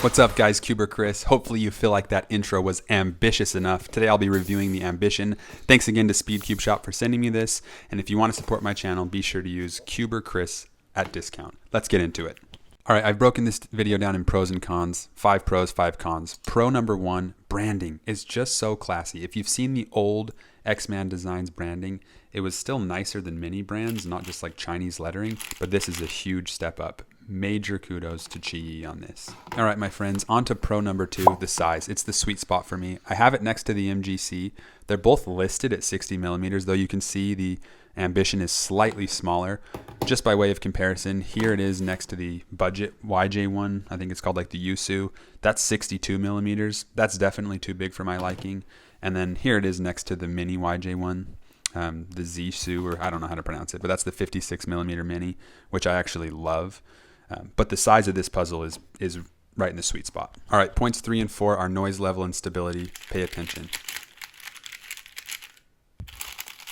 What's up guys, CuberChris. Hopefully you feel like that intro was ambitious enough. Today I'll be reviewing the Ambition. Thanks again to Speed Cube Shop for sending me this. And if you want to support my channel, be sure to use CuberChris at discount. Let's get into it. All right, I've broken this video down in pros and cons, 5 pros, 5 cons. Pro number 1, branding is just so classy. If you've seen the old X-Man Designs branding, it was still nicer than many brands, not just like Chinese lettering, but this is a huge step up. Major kudos to Chi on this. All right, my friends, on to pro number 2, the size. It's the sweet spot for me. I have it next to the MGC. They're both listed at 60 millimeters, though you can see the Ambition is slightly smaller. Just by way of comparison, here it is next to the budget YJ one. I think it's called like the Yusu. That's 62 millimeters. That's definitely too big for my liking. And then here it is next to the mini YJ one, the Zisu, or I don't know how to pronounce it, but that's the 56 millimeter mini, which I actually love. But the size of this puzzle is right in the sweet spot. All right, points 3 and 4 are noise level and stability. Pay attention.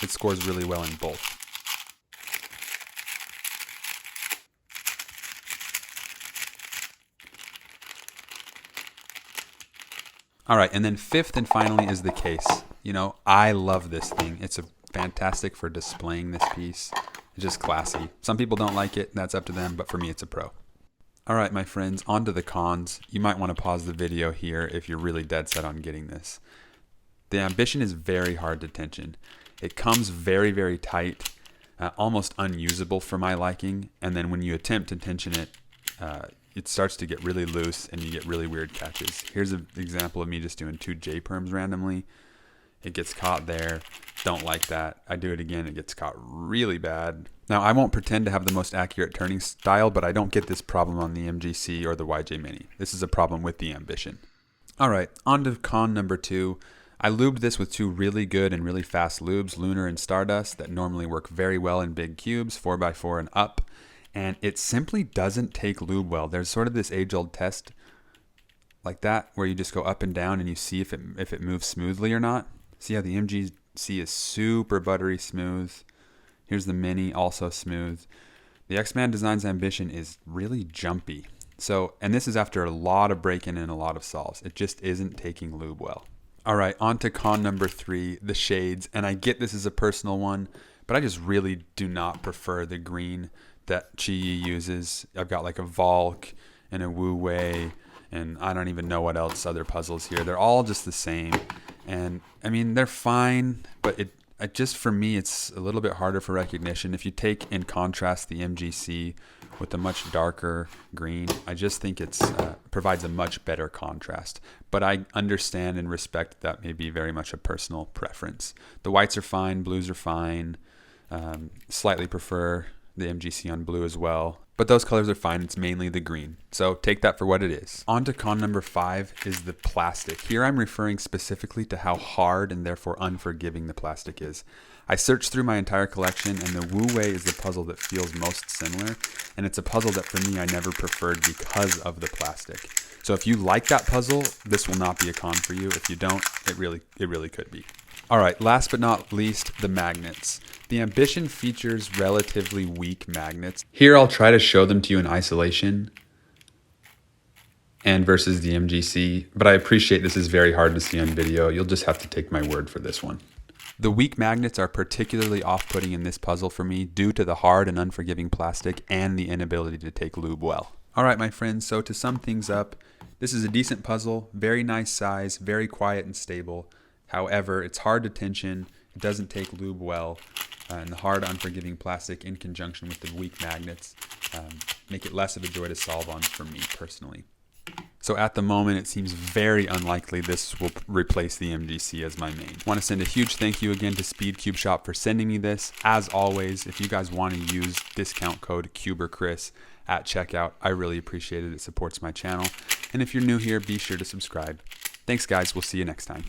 It scores really well in both. All right, and then 5th and finally is the case. You know, I love this thing. It's fantastic for displaying this piece. It's just classy. Some people don't like it, that's up to them, but for me it's a pro. All right, my friends, on to the cons. You might want to pause the video here if you're really dead set on getting this. The Ambition is very hard to tension. It comes very, very tight, almost unusable for my liking, and then when you attempt to tension it, it starts to get really loose and you get really weird catches. Here's an example of me just doing 2 J-perms randomly. It gets caught there. Don't like that. I do it again, it gets caught really bad. Now, I won't pretend to have the most accurate turning style, but I don't get this problem on the MGC or the YJ Mini. This is a problem with the Ambition. All right, on to con number 2. I lubed this with 2 really good and really fast lubes, Lunar and Stardust, that normally work very well in big cubes, 4x4 and up. And it simply doesn't take lube well. There's sort of this age-old test like that where you just go up and down and you see if it moves smoothly or not. See how the MGC is super buttery smooth. Here's the Mini, also smooth. The X-Man Designs Ambition is really jumpy. So, and this is after a lot of break-in and a lot of solves. It just isn't taking lube well. All right, on to con number 3, the shades. And I get this is a personal one, but I just really do not prefer the green that Chi uses. I've got like a Valk and a Wu Wei, and I don't even know what else other puzzles here. They're all just the same. And I mean, they're fine, but it just, for me, it's a little bit harder for recognition. If you take in contrast the MGC with a much darker green, I just think it provides a much better contrast. But I understand and respect that may be very much a personal preference. The whites are fine, blues are fine. Slightly prefer the MGC on blue as well. But those colors are fine. It's mainly the green. So take that for what it is. On to con number 5 is the plastic. Here I'm referring specifically to how hard and therefore unforgiving the plastic is. I searched through my entire collection and the Wu Wei is the puzzle that feels most similar. And it's a puzzle that for me I never preferred because of the plastic. So if you like that puzzle, this will not be a con for you. If you don't, it really could be. All right, last but not least, the magnets. The Ambition features relatively weak magnets. Here I'll try to show them to you in isolation and versus the MGC, but I appreciate this is very hard to see on video. You'll just have to take my word for this one. The weak magnets are particularly off-putting in this puzzle for me due to the hard and unforgiving plastic and the inability to take lube well. All right, my friends, so to sum things up, this is a decent puzzle, very nice size, very quiet and stable. However, it's hard to tension, it doesn't take lube well, and the hard, unforgiving plastic in conjunction with the weak magnets make it less of a joy to solve on for me personally. So at the moment, it seems very unlikely this will replace the MGC as my main. I want to send a huge thank you again to Speed Cube Shop for sending me this. As always, if you guys want to use discount code CuberChris at checkout, I really appreciate it. It supports my channel. And if you're new here, be sure to subscribe. Thanks, guys. We'll see you next time.